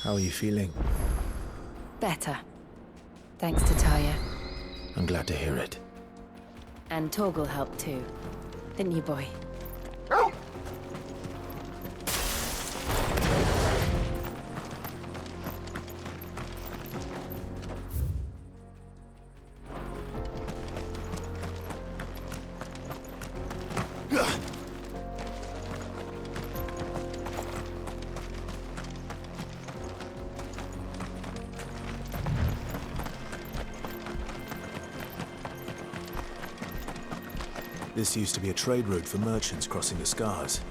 How are you feeling? Better. Thanks to Taya. I'm glad to hear it. And Torgal helped too. Didn't you, boy? This used to be a trade route for merchants crossing the Scars,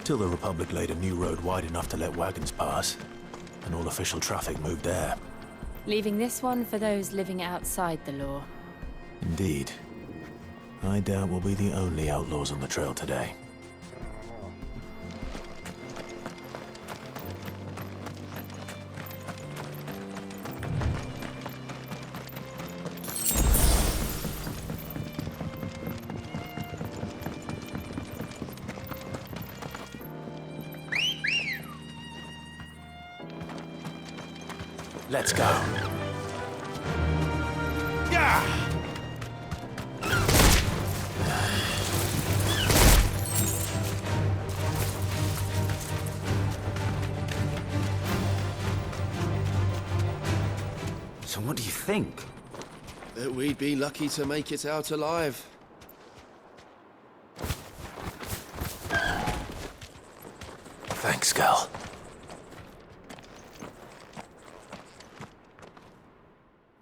till the Republic laid a new road wide enough to let wagons pass, and all official traffic moved there. Leaving this one for those living outside the law. Indeed. I doubt we'll be the only outlaws on the trail today. Let's go. Yeah! So what do you think? That we'd be lucky to make it out alive. Thanks, Gal.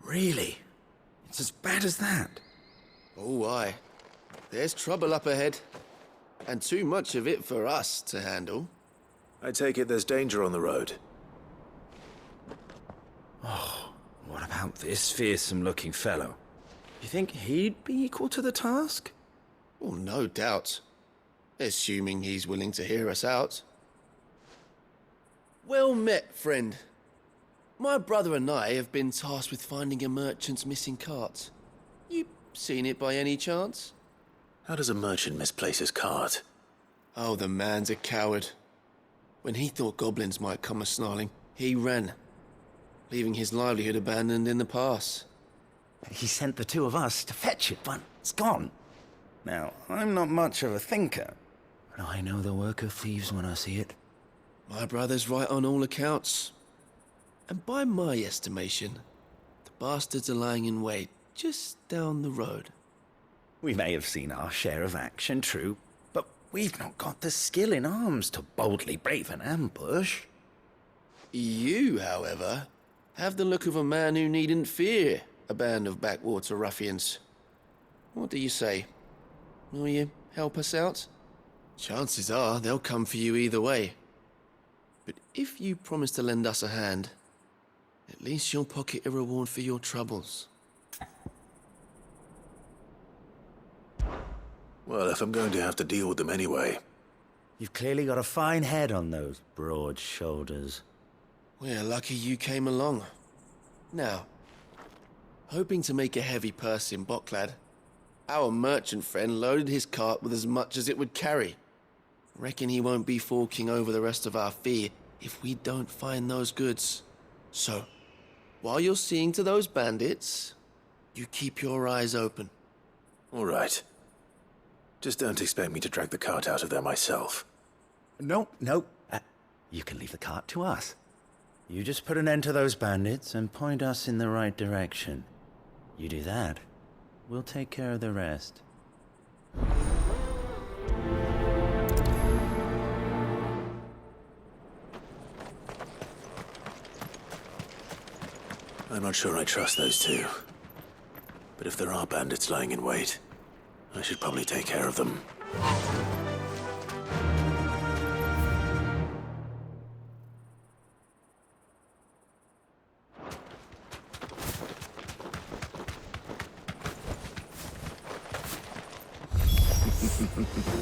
Really? It's as bad as that? Oh, aye. There's trouble up ahead. And too much of it for us to handle. I take it there's danger on the road. What about this fearsome-looking fellow? You think he'd be equal to the task? Well, no doubt. Assuming he's willing to hear us out. Well met, friend. My brother and I have been tasked with finding a merchant's missing cart. You seen it by any chance? How does a merchant misplace his cart? Oh, the man's a coward. When he thought goblins might come a-snarling, he ran, leaving his livelihood abandoned in the pass. He sent the two of us to fetch it, but it's gone. Now, I'm not much of a thinker, but I know the work of thieves when I see it. My brother's right on all accounts. And by my estimation, the bastards are lying in wait just down the road. We may have seen our share of action, true, but we've not got the skill in arms to boldly brave an ambush. You, however, have the look of a man who needn't fear a band of backwater ruffians. What do you say? Will you help us out? Chances are they'll come for you either way. But if you promise to lend us a hand, at least you'll pocket a reward for your troubles. Well, if I'm going to have to deal with them anyway. You've clearly got a fine head on those broad shoulders. We're lucky you came along. Now, hoping to make a heavy purse in Boklad, our merchant friend loaded his cart with as much as it would carry. Reckon he won't be forking over the rest of our fee if we don't find those goods. So, while you're seeing to those bandits, you keep your eyes open. All right. Just don't expect me to drag the cart out of there myself. No. You can leave the cart to us. You just put an end to those bandits and point us in the right direction. You do that, we'll take care of the rest. I'm not sure I trust those two. But if there are bandits lying in wait, I should probably take care of them.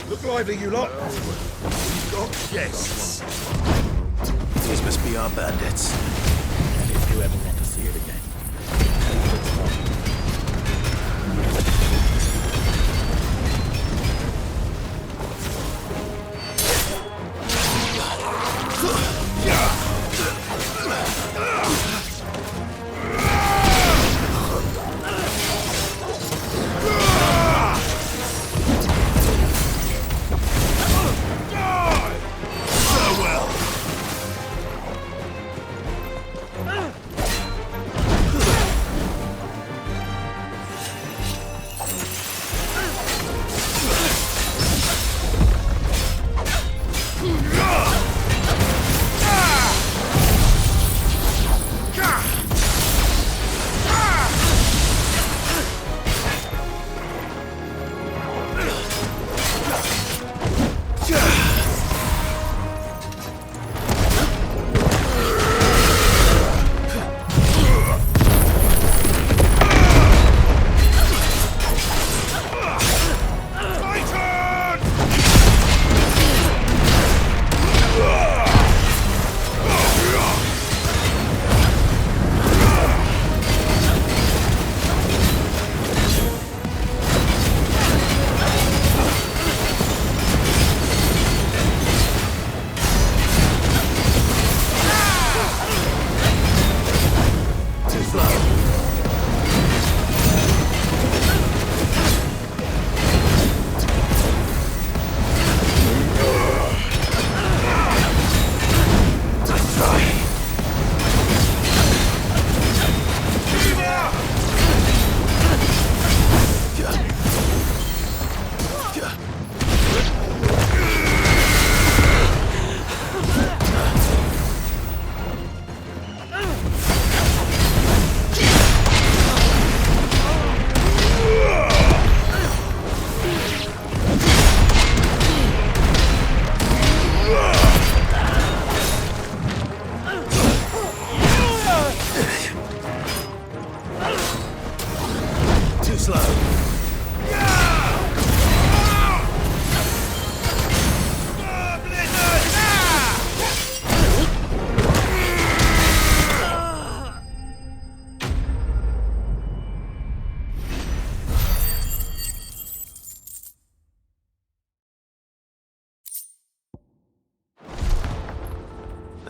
Look lively, you lot. You've got guests. These must be our bandits. And if you ever want to see it again.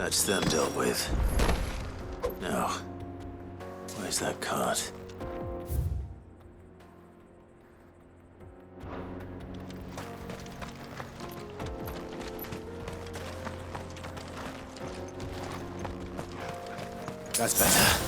That's them dealt with. Now, where's that cart? That's better.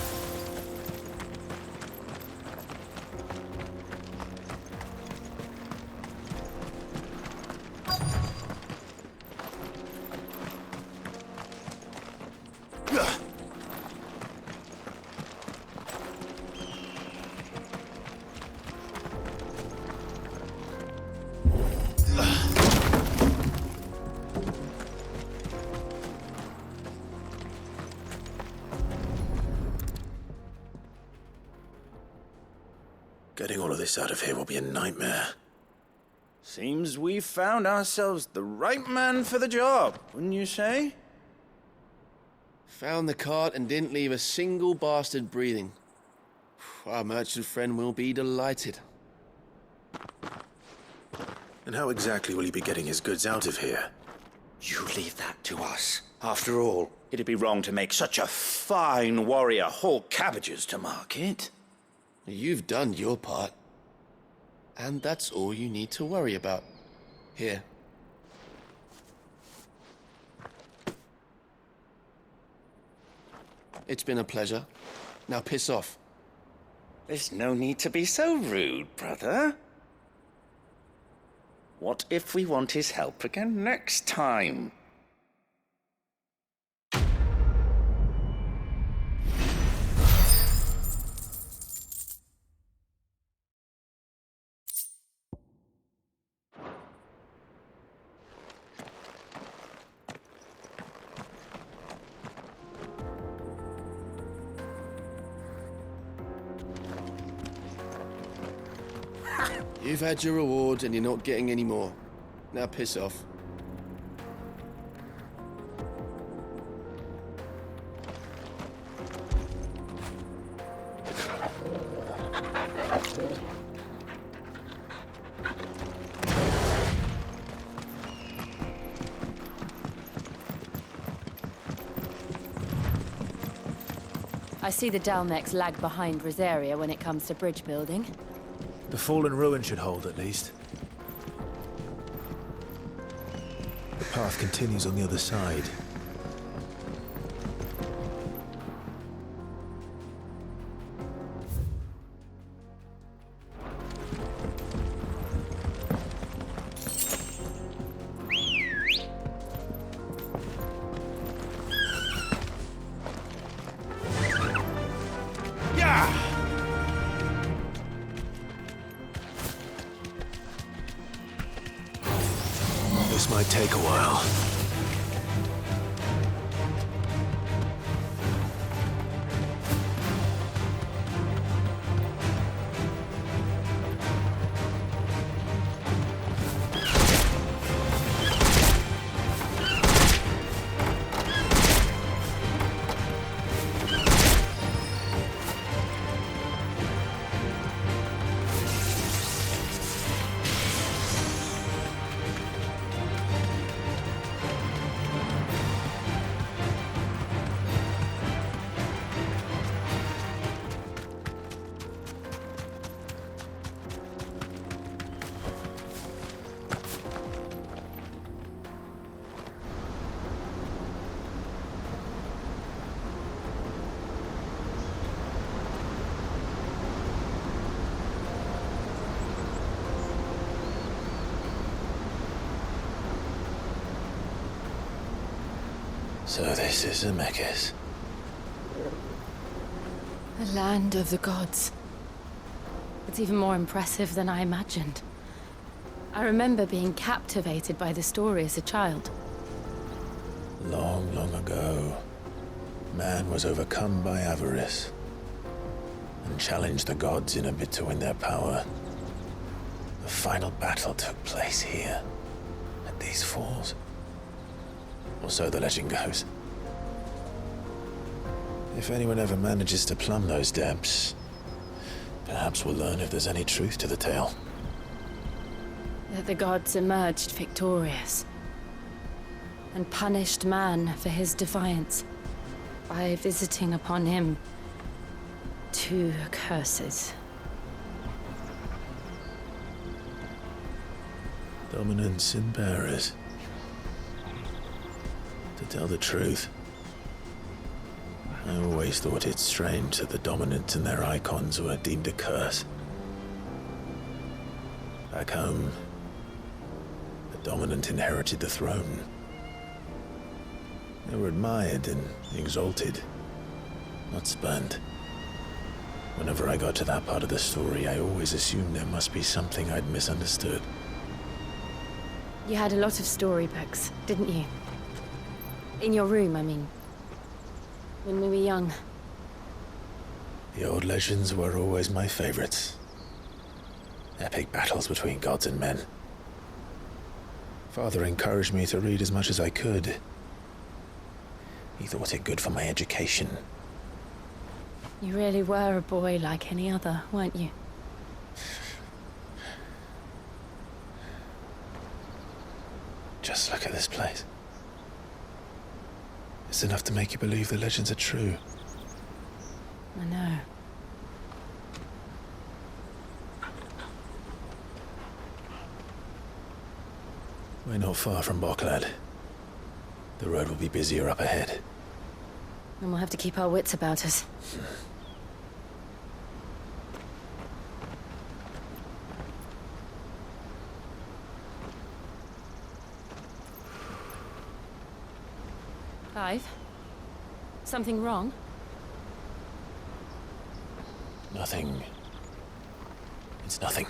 Getting all of this out of here will be a nightmare. Seems we've found ourselves the right man for the job, wouldn't you say? Found the cart and didn't leave a single bastard breathing. Our merchant friend will be delighted. And how exactly will he be getting his goods out of here? You leave that to us. After all, it'd be wrong to make such a fine warrior haul cabbages to market. You've done your part. And that's all you need to worry about. Here. It's been a pleasure. Now piss off. There's no need to be so rude, brother. What if we want his help again next time? You've had your reward and you're not getting any more. Now piss off. I see the Dalmex lag behind Rosaria when it comes to bridge building. The fallen ruin should hold, at least. The path continues on the other side. This might take a while. So this is Zemeckis. The land of the gods. It's even more impressive than I imagined. I remember being captivated by the story as a child. Long, long ago, man was overcome by avarice and challenged the gods in a bid to win their power. The final battle took place here, at these falls. Or so the legend goes. If anyone ever manages to plumb those depths, perhaps we'll learn if there's any truth to the tale. That the gods emerged victorious. and punished man for his defiance by visiting upon him 2 curses. Dominants and bearers. To tell the truth, I always thought it strange that the dominants and their icons were deemed a curse. Back home, the dominant inherited the throne. They were admired and exalted, not spurned. Whenever I got to that part of the story, I always assumed there must be something I'd misunderstood. You had a lot of storybooks, didn't you? In your room, I mean. When we were young. The old legends were always my favorites. Epic battles between gods and men. Father encouraged me to read as much as I could. He thought it good for my education. You really were a boy like any other, weren't you? Just look at this place. It's enough to make you believe the legends are true. I know. We're not far from Boklad. The road will be busier up ahead. And we'll have to keep our wits about us. Clive? Something wrong? Nothing. It's nothing.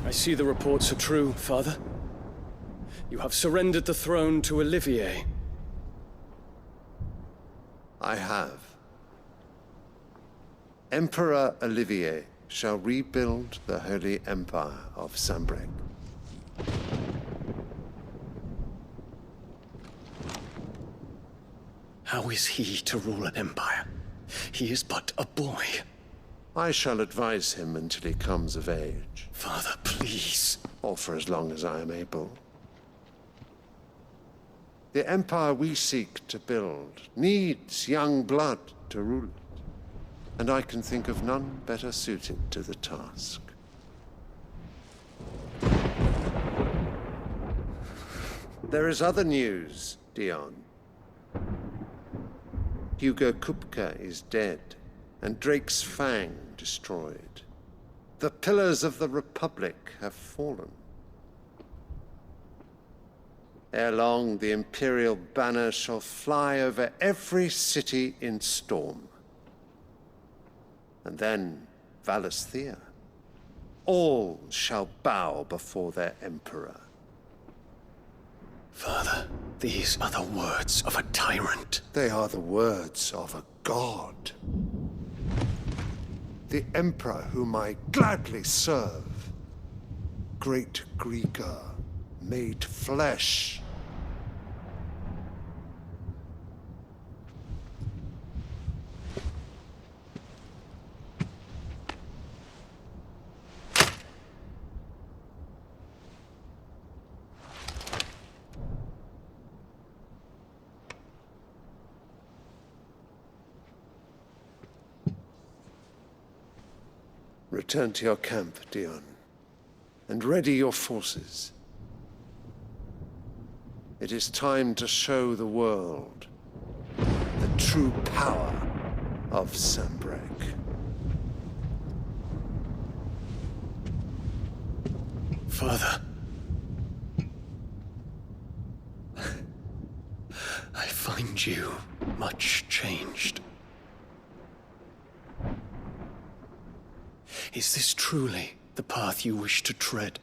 I see the reports are true, Father. You have surrendered the throne to Olivier. I have. Emperor Olivier shall rebuild the Holy Empire of Sanbreque. How is he to rule an empire? He is but a boy. I shall advise him until he comes of age, Father, please. or for as long as I am able. The empire we seek to build needs young blood to rule it, and I can think of none better suited to the task. There is other news, Dion. Hugo Kupka is dead, and Drake's Fang destroyed. The pillars of the Republic have fallen. Ere long, the Imperial banner shall fly over every city in Storm. And then Valisthea. All shall bow before their Emperor. Father, these are the words of a tyrant. They are the words of a god. The Emperor whom I gladly serve. Great Greeker, made flesh. Return to your camp, Dion, and ready your forces. It is time to show the world the true power of Sanbreque. Father. I find you much changed. Is this truly the path you wish to tread?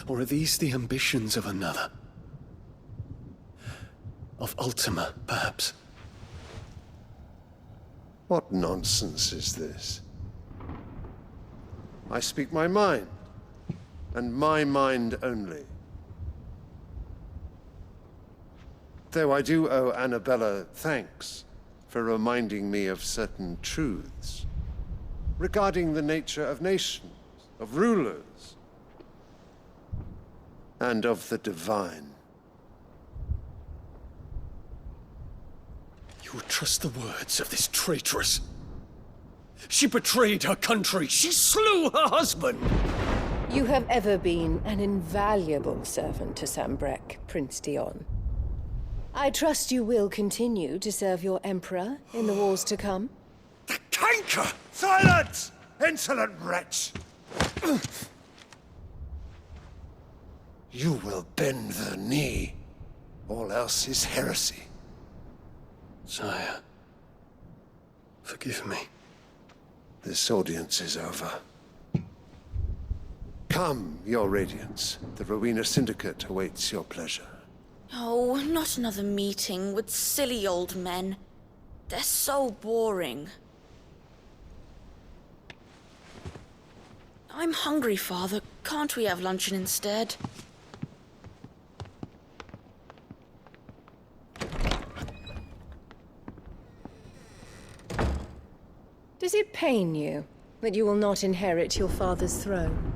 Or are these the ambitions of another? Of Ultima, perhaps? What nonsense is this? I speak my mind, and my mind only. Though I do owe Annabella thanks for reminding me of certain truths regarding the nature of nations, of rulers, and of the divine. You would trust the words of this traitress? She betrayed her country. She slew her husband. You have ever been an invaluable servant to Sambrek, Prince Dion. I trust you will continue to serve your Emperor in the wars to come. The canker! Silence! Insolent wretch! You will bend the knee. All else is heresy. Sire, forgive me. This audience is over. Come, your Radiance. The Rowena Syndicate awaits your pleasure. Oh, not another meeting with silly old men. They're so boring. I'm hungry, Father. Can't we have luncheon instead? Does it pain you that you will not inherit your father's throne?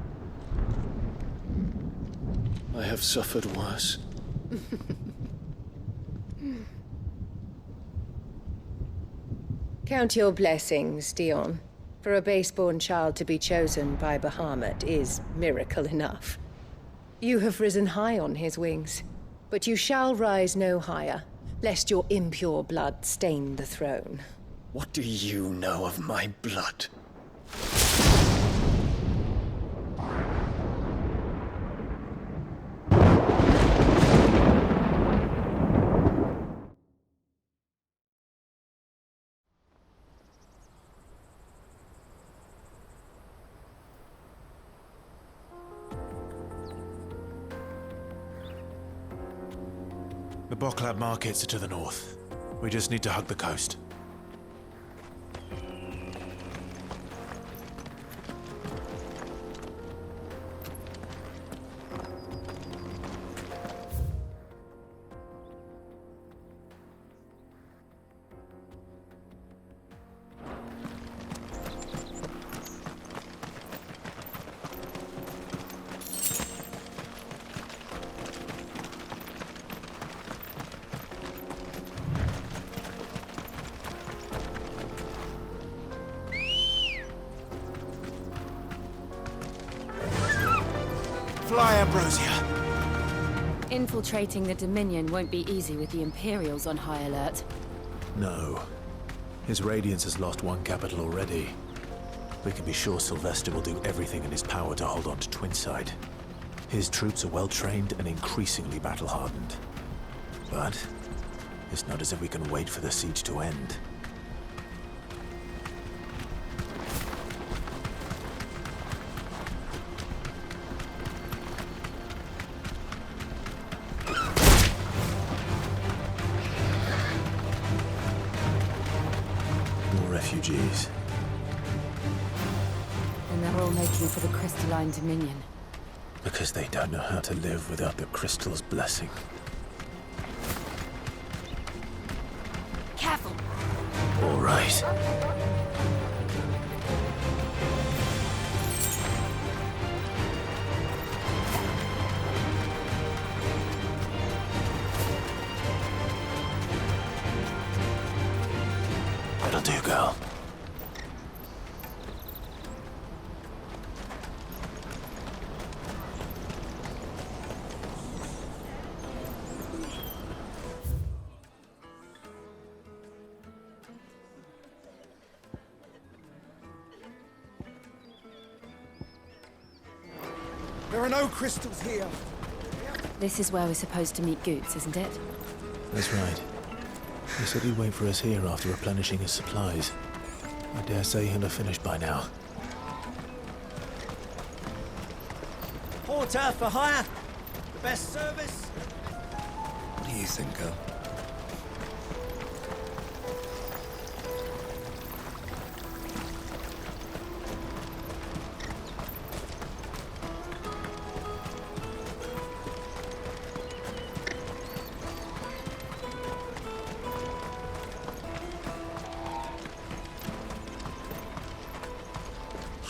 I have suffered worse. Count your blessings, Dion. For a base-born child to be chosen by Bahamut is miracle enough. You have risen high on his wings, but you shall rise no higher, lest your impure blood stain the throne. What do you know of my blood? The Boklad markets are to the north. We just need to hug the coast. Fly, Ambrosia! Infiltrating the Dominion won't be easy with the Imperials on high alert. No. His Radiance has lost one capital already. We can be sure Sylvester will do everything in his power to hold on to Twinside. His troops are well-trained and increasingly battle-hardened. But it's not as if we can wait for the siege to end. Refugees. And they're all making for the crystalline Dominion. Because they don't know how to live without the crystal's blessing. Careful! All right. That'll do, girl. There are no crystals here. This is where we're supposed to meet Goots, isn't it? That's right. He said he'd wait for us here after replenishing his supplies. I dare say he'll have finished by now. Porter for hire. The best service. What do you think, girl?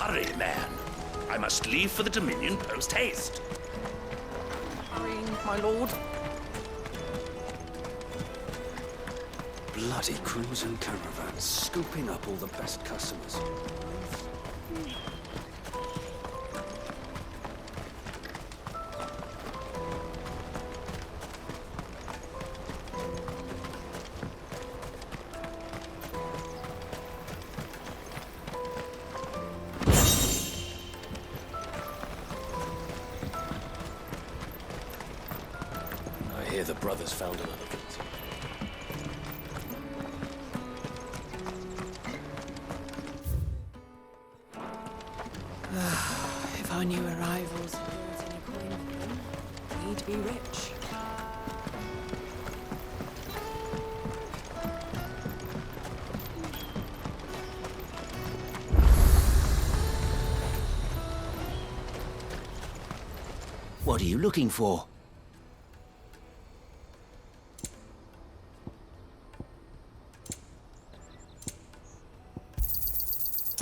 Hurry, man. I must leave for the Dominion post-haste. Hurrying, my lord. Bloody crimson caravans, scooping up all the best customers. I hear the brothers found another bit. If I knew arrivals brought any coin with them, we'd be rich. What are you looking for?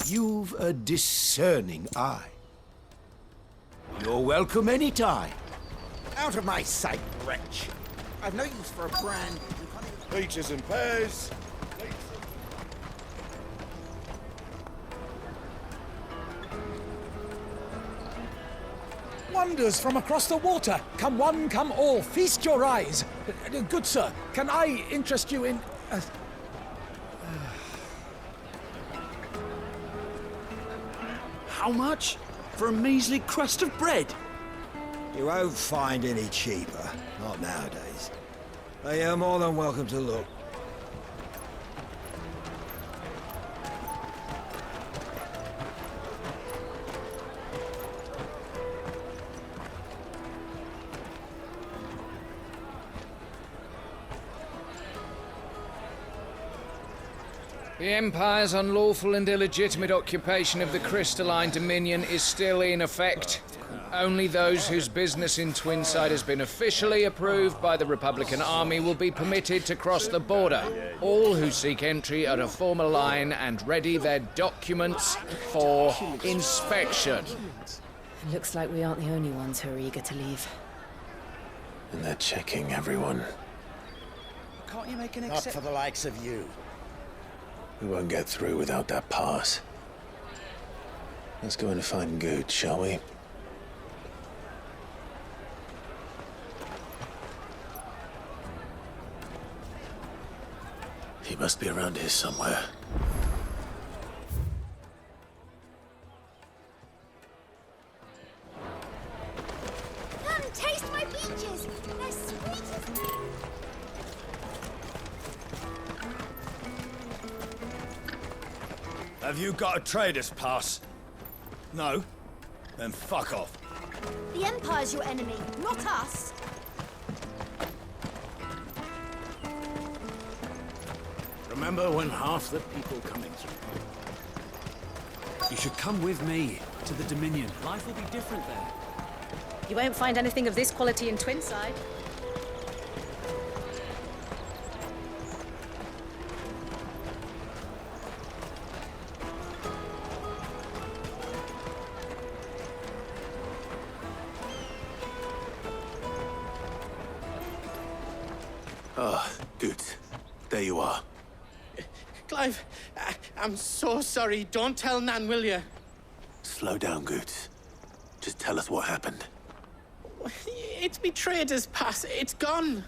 You've a discerning eye. You're welcome anytime. Out of my sight, wretch. I've no use for a brand. Peaches and pears. Wonders from across the water. Come one, come all. Feast your eyes. Good sir, can I interest you in... How much? For a measly crust of bread? You won't find any cheaper. Not nowadays. But you're more than welcome to look. The Empire's unlawful and illegitimate occupation of the Crystalline Dominion is still in effect. Only those whose business in Twinside has been officially approved by the Republican Army will be permitted to cross the border. All who seek entry are to form a line and ready their documents for inspection. It looks like we aren't the only ones who are eager to leave. And they're checking everyone. Can't you make an Not for the likes of you. We won't get through without that pass. Let's go and find Gooch, shall we? He must be around here somewhere. Come, taste my peaches! They're sweet as... Have you got a trader's pass? No? Then fuck off. The Empire's your enemy, not us. Remember when half the people coming through? You should come with me to the Dominion. Life will be different there. You won't find anything of this quality in Twinside. Ah, good. There you are. Clive, I'm so sorry. Don't tell Nan, will you? Slow down, Goots. Just tell us what happened. It's me trader's pass. It's gone.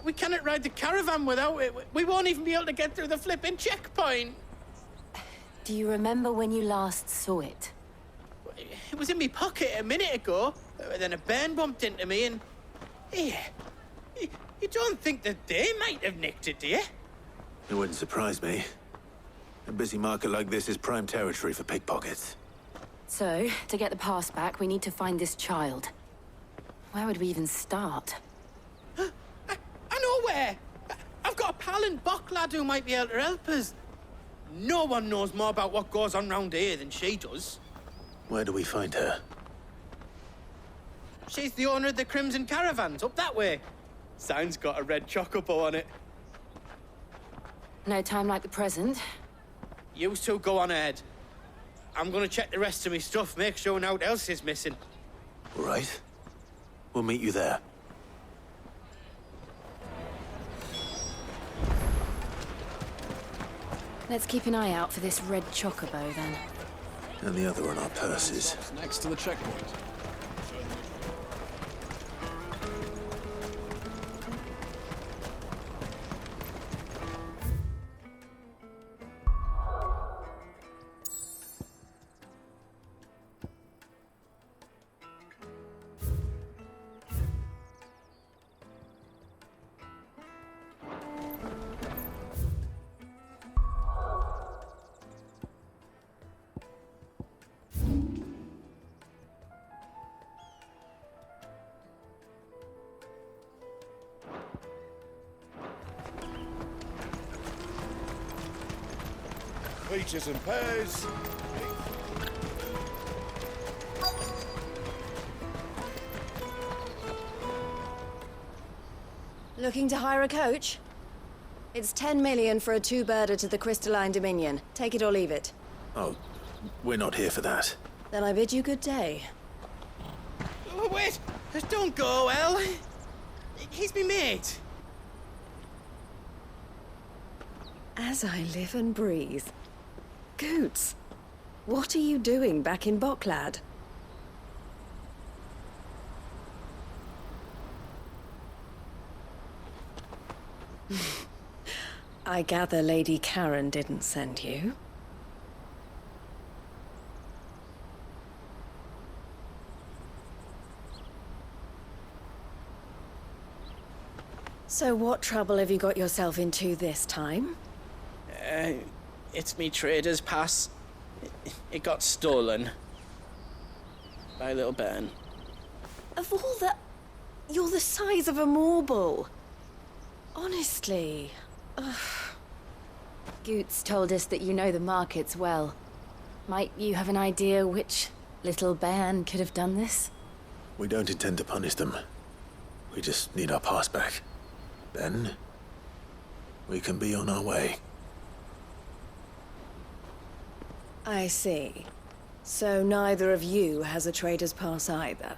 We cannot ride the caravan without it. We won't even be able to get through the flipping checkpoint. Do you remember when you last saw it? It was in my pocket a minute ago. Then a bairn bumped into me and... Here. You don't think that they might have nicked it, do you? It wouldn't surprise me. A busy market like this is prime territory for pickpockets. So, to get the pass back, we need to find this child. Where would we even start? I know where! I've got a pal in Boklad who might be able to help us. No one knows more about what goes on round here than she does. Where do we find her? She's the owner of the Crimson Caravans, up that way. Sign's got a red chocobo on it. No time like the present. You two go on ahead. I'm gonna check the rest of my stuff, make sure no one else is missing. All right. We'll meet you there. Let's keep an eye out for this red chocobo, then. And the other on our purses. Next to the checkpoint. Peaches and pears. Looking to hire a coach? It's 10 million for a two-birder to the Crystalline Dominion. Take it or leave it. Oh, we're not here for that. Then I bid you good day. Oh, wait! Don't go, El. He's me mate. As I live and breathe. Goots, what are you doing back in Boklad? I gather Lady Karen didn't send you. So what trouble have you got yourself into this time? It's me trader's pass. It got stolen. By little Ben. Of all the... You're the size of a marble. Honestly. Ugh. Goots told us that you know the markets well. Might you have an idea which little bairn could have done this? We don't intend to punish them. We just need our pass back. Then, we can be on our way. I see. So neither of you has a trader's pass either.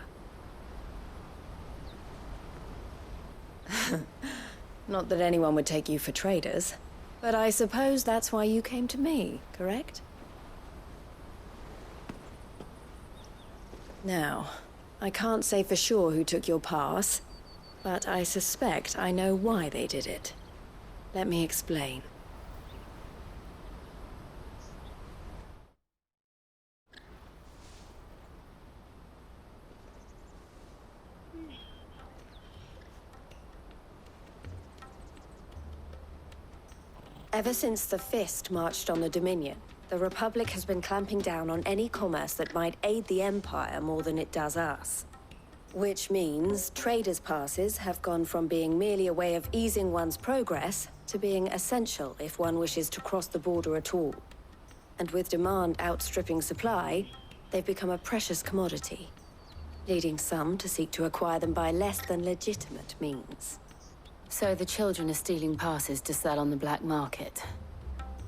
Not that anyone would take you for traders, but I suppose that's why you came to me, correct? Now, I can't say for sure who took your pass, but I suspect I know why they did it. Let me explain. Ever since the Fist marched on the Dominion, the Republic has been clamping down on any commerce that might aid the Empire more than it does us. Which means traders' passes have gone from being merely a way of easing one's progress to being essential if one wishes to cross the border at all. And with demand outstripping supply, they've become a precious commodity, leading some to seek to acquire them by less than legitimate means. So the children are stealing passes to sell on the black market?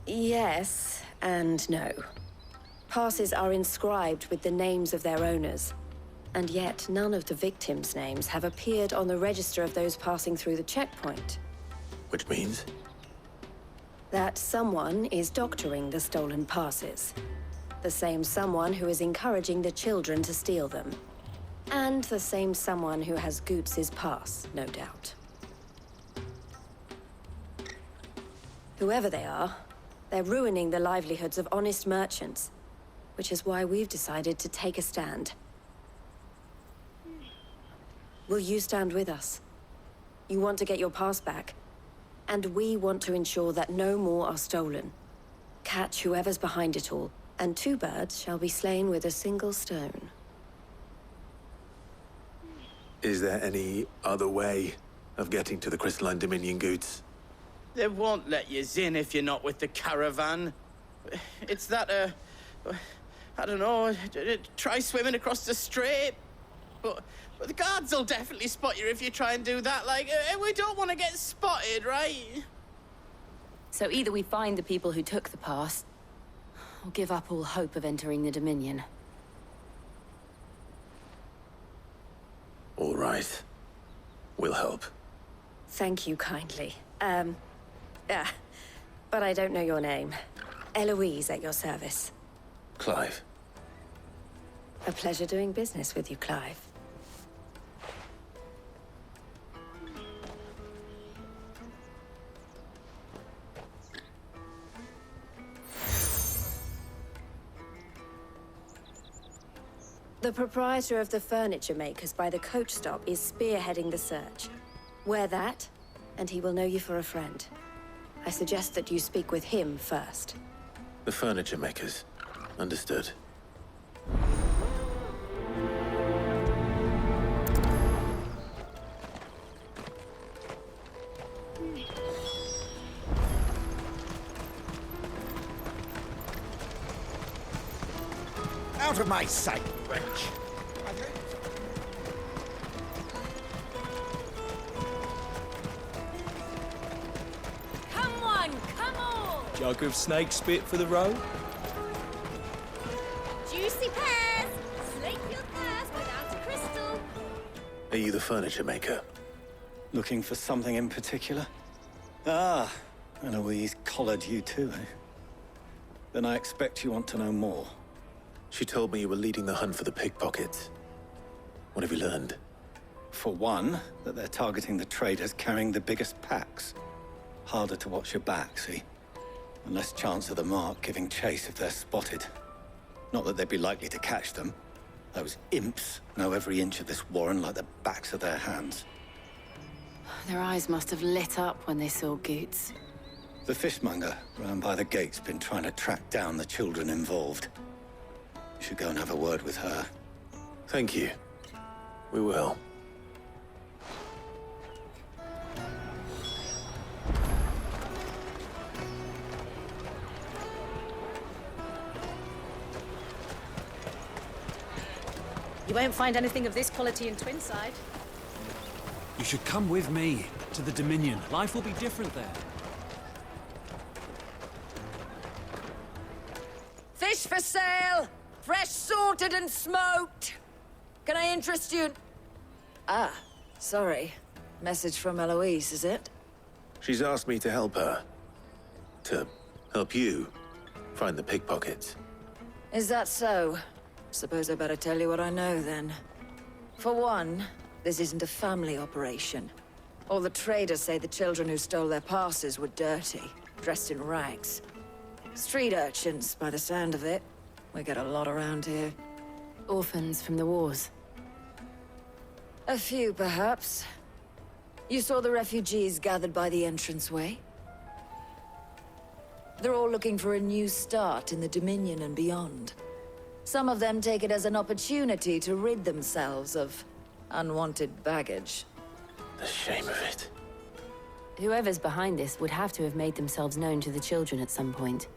Yes, and no. Passes are inscribed with the names of their owners, and yet none of the victims' names have appeared on the register of those passing through the checkpoint. Which means? That someone is doctoring the stolen passes. The same someone who is encouraging the children to steal them. And the same someone who has Goots' pass, no doubt. Whoever they are, they're ruining the livelihoods of honest merchants, which is why we've decided to take a stand. Will you stand with us? You want to get your pass back, and we want to ensure that no more are stolen. Catch whoever's behind it all, and two birds shall be slain with a single stone. Is there any other way of getting to the Crystalline Dominion, Goots? They won't let you in if you're not with the caravan. It's that, I don't know, try swimming across the strait. But the guards will definitely spot you if you try and do that. Like, we don't want to get spotted, right? So either we find the people who took the pass, or give up all hope of entering the Dominion. All right. We'll help. Thank you kindly. Yeah, but I don't know your name. Eloise at your service. Clive. A pleasure doing business with you, Clive. The proprietor of the furniture makers by the coach stop is spearheading the search. Wear that, and he will know you for a friend. I suggest that you speak with him first. The furniture makers. Understood. Out of my sight, wench! Come on, come on! Jug of snake spit for the road? Juicy pears! Slake your thirst without a crystal! Are you the furniture maker? Looking for something in particular? Ah, Eloise collared you too, eh? Then I expect you want to know more. She told me you were leading the hunt for the pickpockets. What have you learned? For one, that they're targeting the traders carrying the biggest packs. Harder to watch your back, see? And less chance of the mark giving chase if they're spotted. Not that they'd be likely to catch them. Those imps know every inch of this warren like the backs of their hands. Their eyes must have lit up when they saw Goots. The fishmonger round by the gate's been trying to track down the children involved. You should go and have a word with her. Thank you. We will. You won't find anything of this quality in Twinside. You should come with me to the Dominion. Life will be different there. Fish for sale! Fresh sorted and smoked! Can I interest you in... Ah, sorry. Message from Eloise, is it? She's asked me to help her. To help you find the pickpockets. Is that so? Suppose I better tell you what I know, then. For one, this isn't a family operation. All the traders say the children who stole their passes were dirty, dressed in rags. Street urchins, by the sound of it. We get a lot around here. Orphans from the wars. A few, perhaps. You saw the refugees gathered by the entranceway? They're all looking for a new start in the Dominion and beyond. Some of them take it as an opportunity to rid themselves of unwanted baggage. The shame of it. Whoever's behind this would have to have made themselves known to the children at some point.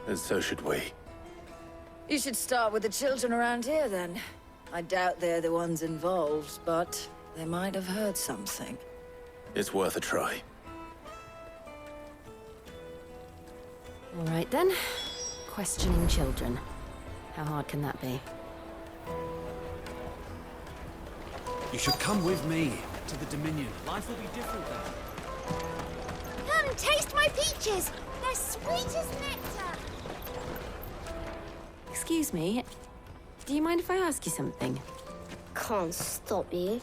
And so should we. You should start with the children around here, then. I doubt they're the ones involved, but they might have heard something. It's worth a try. All right, then. Questioning children. How hard can that be? You should come with me to the Dominion. Life will be different there. Come, taste my peaches! They're sweet as nectar! Excuse me. Do you mind if I ask you something? Can't stop you.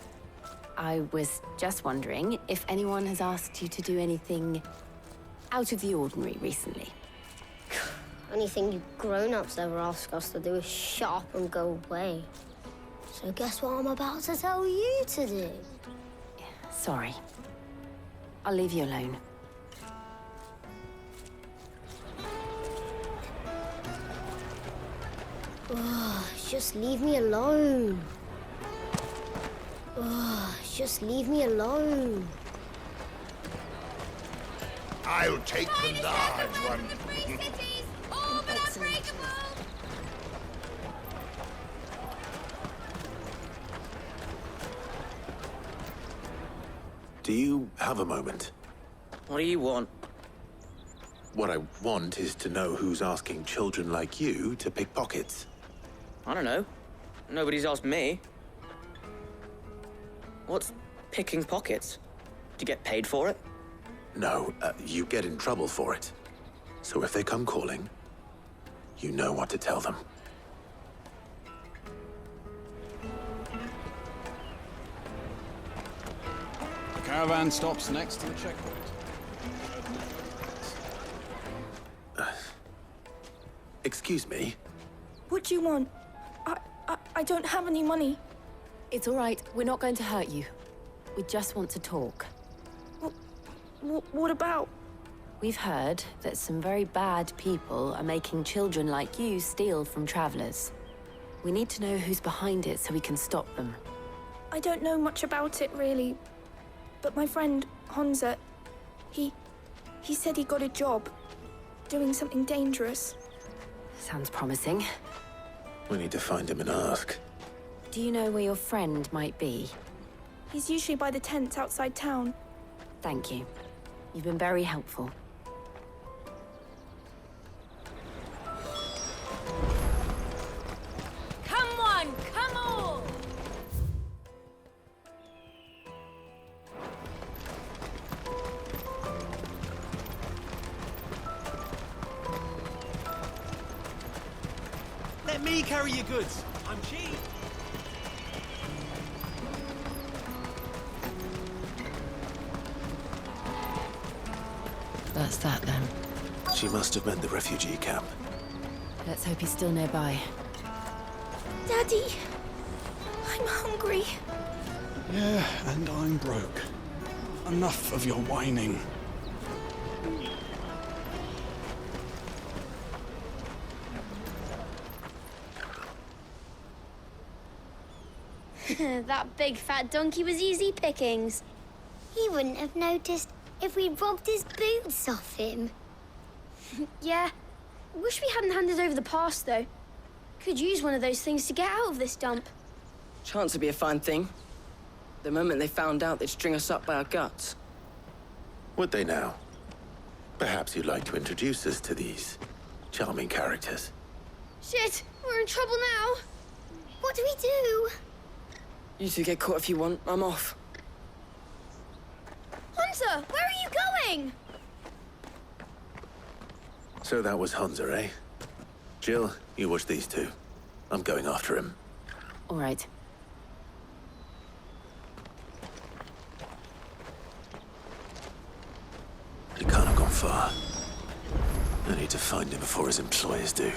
I was just wondering if anyone has asked you to do anything out of the ordinary recently. Anything you grown-ups ever ask us to do is shut up and go away. So guess what I'm about to tell you to do? Sorry. I'll leave you alone. Oh, just leave me alone. Oh, just leave me alone. I'll take the large one. All but unbreakable! Do you have a moment? What do you want? What I want is to know who's asking children like you to pick pockets. I don't know. Nobody's asked me. What's picking pockets? Do you get paid for it? No, you get in trouble for it. So if they come calling, you know what to tell them. The caravan stops next to the checkpoint. Excuse me? What do you want? I don't have any money. It's all right. We're not going to hurt you. We just want to talk. What about? We've heard that some very bad people are making children like you steal from travelers. We need to know who's behind it so we can stop them. I don't know much about it, really. But my friend, Honza, he said he got a job doing something dangerous. Sounds promising. We need to find him and ask. Do you know where your friend might be? He's usually by the tents outside town. Thank you. You've been very helpful. Come on, come on! Let me carry your goods. I'm cheap. That's that then. She must have meant the refugee camp. Let's hope he's still nearby. Daddy, I'm hungry. Yeah, and I'm broke. Enough of your whining. That big fat donkey was easy pickings. He wouldn't have noticed if we'd robbed his boots off him. Yeah. Wish we hadn't handed over the pass, though. Could use one of those things to get out of this dump. Chance would be a fine thing. The moment they found out, they'd string us up by our guts. Would they now? Perhaps you'd like to introduce us to these charming characters. Shit, we're in trouble now. What do we do? You two get caught if you want. I'm off. Hunter, where are you going? So that was Hunza, eh? Jill, you watch these two. I'm going after him. All right. He can't have gone far. I need to find him before his employers do.